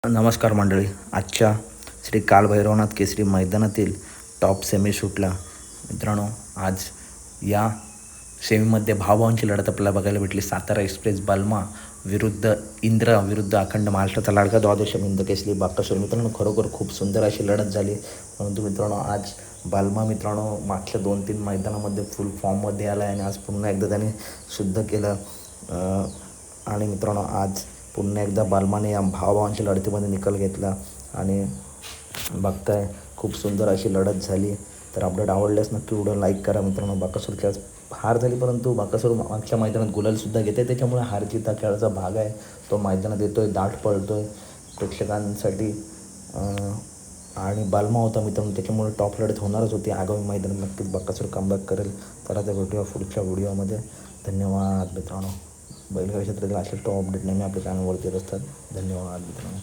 नमस्कार मंडळी. आजच्या श्री कालभैरवनाथ केसरी मैदानातील टॉप सेमी शूटला मित्रांनो, आज या सेमीमध्ये भावभावांची लढत आपल्याला बघायला भेटली. सातारा एक्सप्रेस बालमा विरुद्ध इंद्रा विरुद्ध अखंड महाराष्ट्राचा लाडका द्वादश हिंद केसरी बाकासूर. मित्रांनो, खरोखर खूप सुंदर अशी लढत झाली. परंतु मित्रांनो, आज बालमा मित्रांनो मागच्या 2-3 मैदानामध्ये फुल फॉर्ममध्ये आला आहे आणि आज पुन्हा एकदा त्याने सिद्ध केलं. आणि मित्रांनो, आज पुन्हा एकदा बालमाने या भावाभावांच्या लढतीमध्ये निकाल घेतला आणि बघताय खूप सुंदर अशी लढत झाली. तर अपडेट आवडल्यास नक्की व्हिडिओ लाईक करा. मित्रांनो, बाकासूरची आज हार झाली, परंतु बाकासूर मागच्या मैदानात गुलालसुद्धा घेते, त्याच्यामुळे हार जीत हा खेळाचा भाग आहे. तो मैदानात येतो आहे, दाट पळतो आहे प्रेक्षकांसाठी. आणि बालमा होता मित्रांनो, त्याच्यामुळे टॉप लढत होणारच होती. आगामी मैदानात नक्कीच बाकासूर कमबॅक करेल. तर आता भेटूया पुढच्या व्हिडिओमध्ये. धन्यवाद मित्रांनो. बैलगाडी क्षेत्रातील असेच टॉप अपडेट नेहमी आपल्या चॅनलवरती येत असतात. धन्यवाद मित्रांनो.